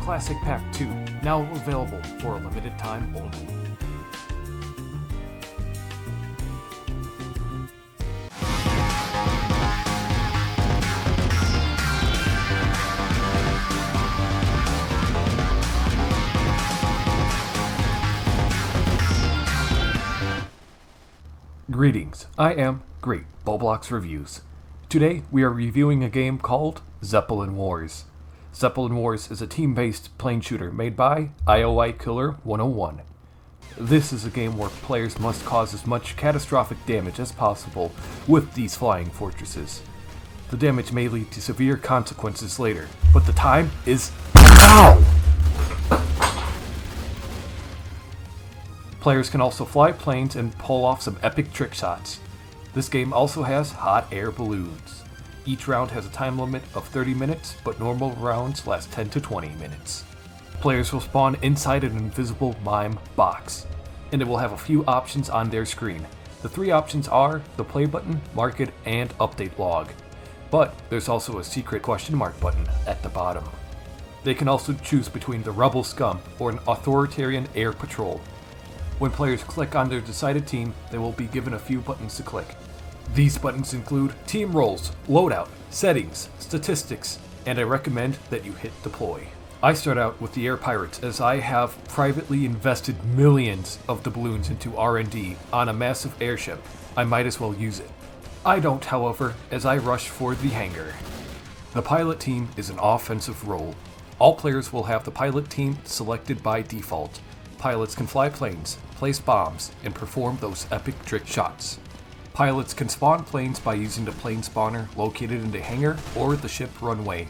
Classic Pack 2, now available for a limited time only. Greetings, I am GreatBobloxReviews. Today we are reviewing a game called Zeppelin Wars. Zeppelin Wars is a team-based plane shooter made by IOI Killer 101. This is a game where players must cause as much catastrophic damage as possible with these flying fortresses. The damage may lead to severe consequences later, but the time is now! Players can also fly planes and pull off some epic trick shots. This game also has hot air balloons. Each round has a time limit of 30 minutes, but normal rounds last 10 to 20 minutes. Players will spawn inside an invisible mime box, and it will have a few options on their screen. The three options are the play button, market, and update log. But there's also a secret question mark button at the bottom. They can also choose between the rebel scum or an authoritarian air patrol. When players click on their decided team, they will be given a few buttons to click. These buttons include team roles, loadout, settings, statistics, and I recommend that you hit deploy. I start out with the Air Pirates as I have privately invested millions of doubloons into R&D on a massive airship. I might as well use it. I don't, however, as I rush for the hangar. The pilot team is an offensive role. All players will have the pilot team selected by default. Pilots can fly planes, place bombs, and perform those epic trick shots. Pilots can spawn planes by using the plane spawner located in the hangar or the ship runway.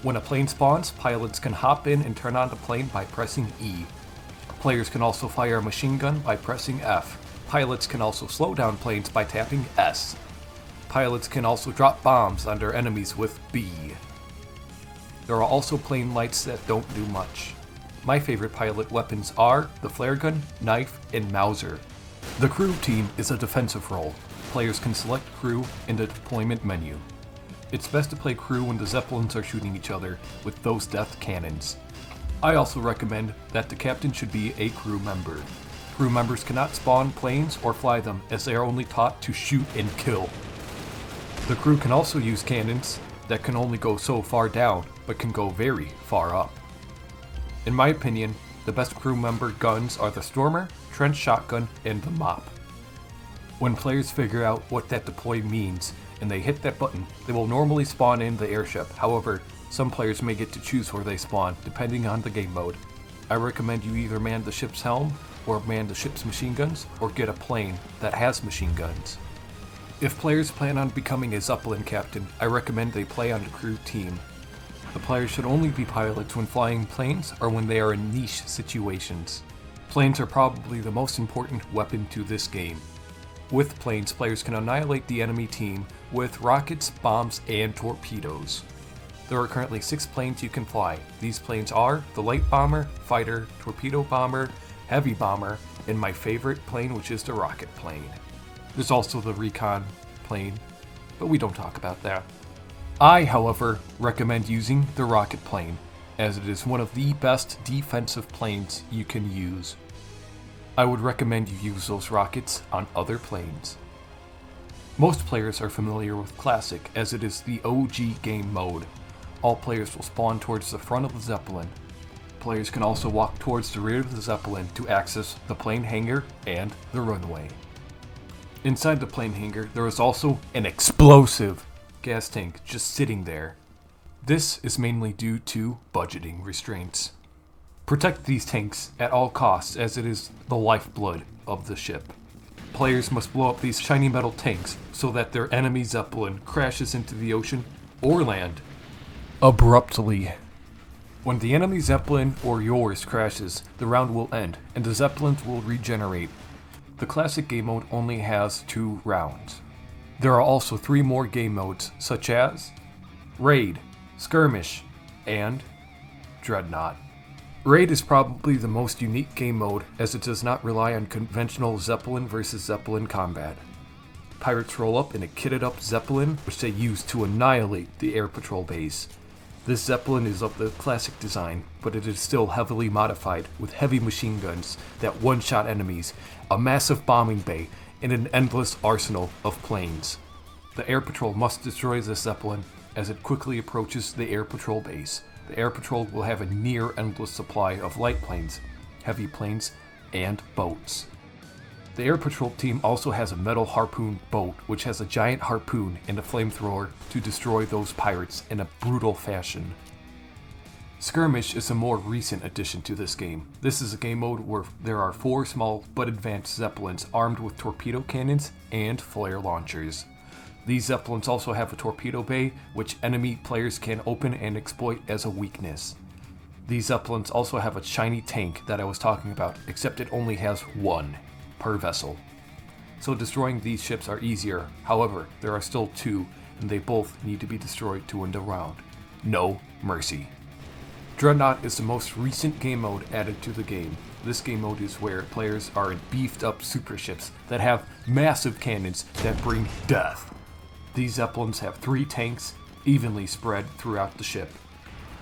When a plane spawns, pilots can hop in and turn on the plane by pressing E. Players can also fire a machine gun by pressing F. Pilots can also slow down planes by tapping S. Pilots can also drop bombs on their enemies with B. There are also plane lights that don't do much. My favorite pilot weapons are the flare gun, knife, and Mauser. The crew team is a defensive role. Players can select crew in the deployment menu. It's best to play crew when the Zeppelins are shooting each other with those death cannons. I also recommend that the captain should be a crew member. Crew members cannot spawn planes or fly them as they are only taught to shoot and kill. The crew can also use cannons that can only go so far down but can go very far up. In my opinion, the best crew member guns are the Stormer, Trench Shotgun, and the Mop. When players figure out what that deploy means and they hit that button, they will normally spawn in the airship. However, some players may get to choose where they spawn, depending on the game mode. I recommend you either man the ship's helm, or man the ship's machine guns, or get a plane that has machine guns. If players plan on becoming a Zeppelin captain, I recommend they play on the crew team. The players should only be pilots when flying planes or when they are in niche situations. Planes are probably the most important weapon to this game. With planes, players can annihilate the enemy team with rockets, bombs, and torpedoes. There are currently 6 planes you can fly. These planes are the light bomber, fighter, torpedo bomber, heavy bomber, and my favorite plane, which is the rocket plane. There's also the recon plane, but we don't talk about that. I, however, recommend using the rocket plane, as it is one of the best defensive planes you can use. I would recommend you use those rockets on other planes. Most players are familiar with Classic, as it is the OG game mode. All players will spawn towards the front of the Zeppelin. Players can also walk towards the rear of the Zeppelin to access the plane hangar and the runway. Inside the plane hangar, there is also an explosive gas tank just sitting there. This is mainly due to budgeting restraints. Protect these tanks at all costs, as it is the lifeblood of the ship. Players must blow up these shiny metal tanks so that their enemy Zeppelin crashes into the ocean or land abruptly. When the enemy Zeppelin or yours crashes, the round will end and the Zeppelins will regenerate. The classic game mode only has 2 rounds. There are also 3 more game modes, such as Raid, Skirmish, and Dreadnought. Raid is probably the most unique game mode, as it does not rely on conventional Zeppelin versus Zeppelin combat. Pirates roll up in a kitted up Zeppelin, which they use to annihilate the air patrol base. This Zeppelin is of the classic design, but it is still heavily modified with heavy machine guns that one-shot enemies, a massive bombing bay, and an endless arsenal of planes. The air patrol must destroy this Zeppelin as it quickly approaches the air patrol base. The air patrol will have a near-endless supply of light planes, heavy planes, and boats. The air patrol team also has a metal harpoon boat, which has a giant harpoon and a flamethrower to destroy those pirates in a brutal fashion. Skirmish is a more recent addition to this game. This is a game mode where there are 4 small but advanced Zeppelins armed with torpedo cannons and flare launchers. These Zeppelins also have a torpedo bay, which enemy players can open and exploit as a weakness. These Zeppelins also have a shiny tank that I was talking about, except it only has 1 per vessel. So destroying these ships are easier. However, there are still 2, and they both need to be destroyed to win the round. No mercy. Dreadnought is the most recent game mode added to the game. This game mode is where players are in beefed up super ships that have massive cannons that bring death. These Zeppelins have 3 tanks evenly spread throughout the ship.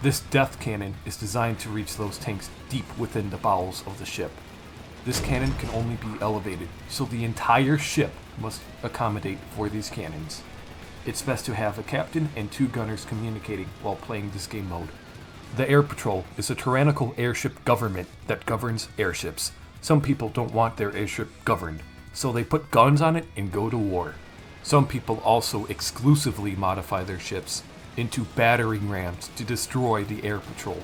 This death cannon is designed to reach those tanks deep within the bowels of the ship. This cannon can only be elevated, so the entire ship must accommodate for these cannons. It's best to have a captain and 2 gunners communicating while playing this game mode. The Air Patrol is a tyrannical airship government that governs airships. Some people don't want their airship governed, so they put guns on it and go to war. Some people also exclusively modify their ships into battering rams to destroy the Air Patrol.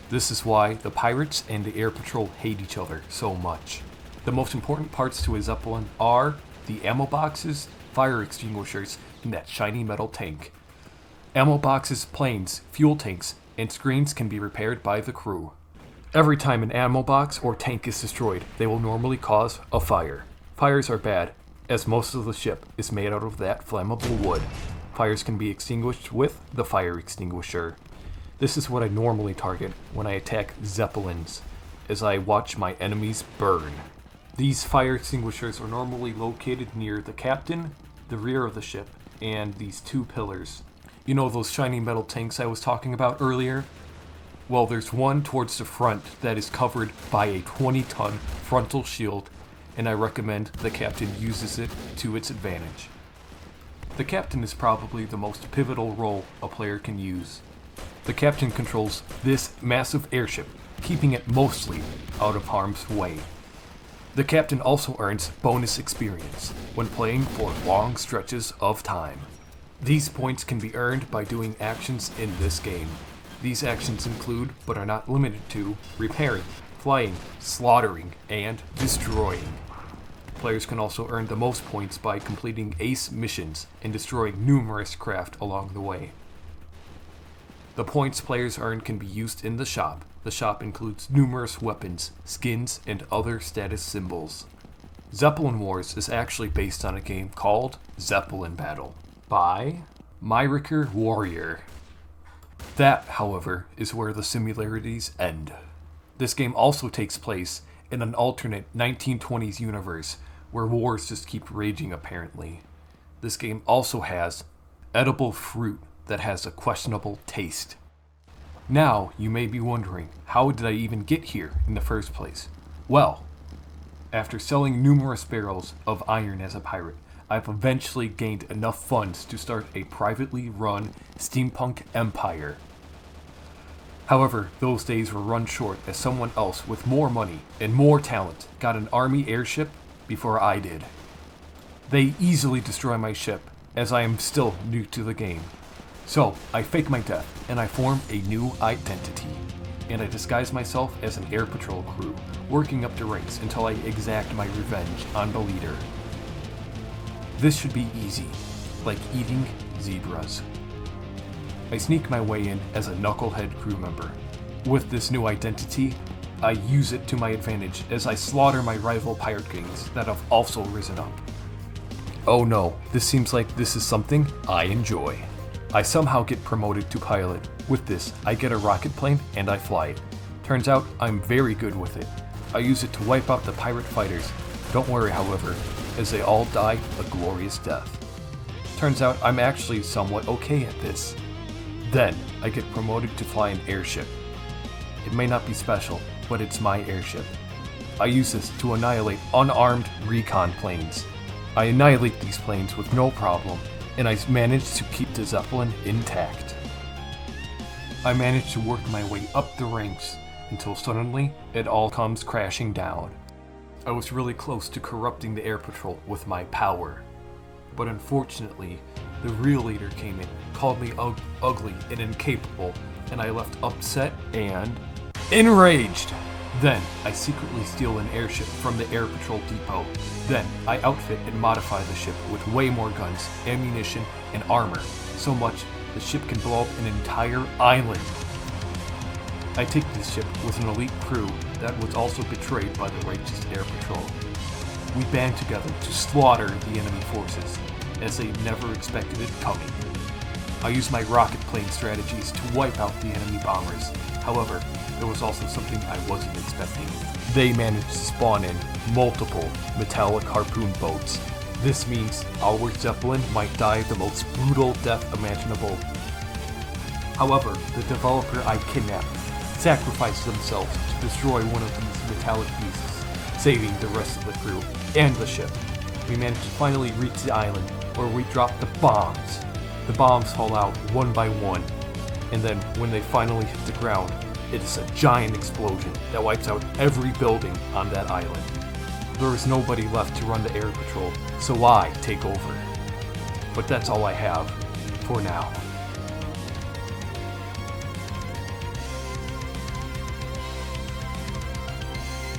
This is why the pirates and the air patrol hate each other so much. The most important parts to a Zeppelin are the ammo boxes, fire extinguishers, and that shiny metal tank. Ammo boxes, planes, fuel tanks, and screens can be repaired by the crew. Every time an ammo box or tank is destroyed, they will normally cause a fire. Fires are bad, as most of the ship is made out of that flammable wood. Fires can be extinguished with the fire extinguisher. This is what I normally target when I attack Zeppelins, as I watch my enemies burn. These fire extinguishers are normally located near the captain, the rear of the ship, and these 2 pillars. You know those shiny metal tanks I was talking about earlier? Well, there's one towards the front that is covered by a 20-ton frontal shield, and I recommend the captain uses it to its advantage. The captain is probably the most pivotal role a player can use. The captain controls this massive airship, keeping it mostly out of harm's way. The captain also earns bonus experience when playing for long stretches of time. These points can be earned by doing actions in this game. These actions include, but are not limited to, repairing, flying, slaughtering, and destroying. Players can also earn the most points by completing ace missions and destroying numerous craft along the way. The points players earn can be used in the shop. The shop includes numerous weapons, skins, and other status symbols. Zeppelin Wars is actually based on a game called Zeppelin Battle by Myricker Warrior. That, however, is where the similarities end. This game also takes place in an alternate 1920s universe where wars just keep raging apparently. This game also has edible fruit that has a questionable taste. Now, you may be wondering, how did I even get here in the first place? Well, after selling numerous barrels of iron as a pirate, I've eventually gained enough funds to start a privately run steampunk empire. However, those days were run short as someone else with more money and more talent got an army airship before I did. They easily destroy my ship, as I am still new to the game. So, I fake my death, and I form a new identity. And I disguise myself as an air patrol crew, working up the ranks until I exact my revenge on the leader. This should be easy, like eating zebras. I sneak my way in as a knucklehead crew member. With this new identity, I use it to my advantage as I slaughter my rival pirate gangs that have also risen up. Oh no, this seems like this is something I enjoy. I somehow get promoted to pilot. With this, I get a rocket plane and I fly it. Turns out I'm very good with it. I use it to wipe out the pirate fighters. Don't worry, however, as they all die a glorious death. Turns out I'm actually somewhat okay at this. Then, I get promoted to fly an airship. It may not be special, but it's my airship. I use this to annihilate unarmed recon planes. I annihilate these planes with no problem, and I manage to keep the Zeppelin intact. I manage to work my way up the ranks until suddenly it all comes crashing down. I was really close to corrupting the air patrol with my power, but unfortunately, the real leader came in, called me ugly and incapable, and I left upset and enraged. Then, I secretly steal an airship from the air patrol depot. Then, I outfit and modify the ship with way more guns, ammunition, and armor, so much the ship can blow up an entire island. I take this ship with an elite crew that was also betrayed by the righteous air patrol. We band together to slaughter the enemy forces, as they never expected it coming. I use my rocket plane strategies to wipe out the enemy bombers. However, there was also something I wasn't expecting. They managed to spawn in multiple metallic harpoon boats. This means our Zeppelin might die the most brutal death imaginable. However, the developer I kidnapped sacrificed themselves to destroy one of these metallic beasts, saving the rest of the crew and the ship. We managed to finally reach the island where we drop the bombs. The bombs fall out one by one, and then when they finally hit the ground, it is a giant explosion that wipes out every building on that island. There is nobody left to run the air patrol, so I take over. But that's all I have for now.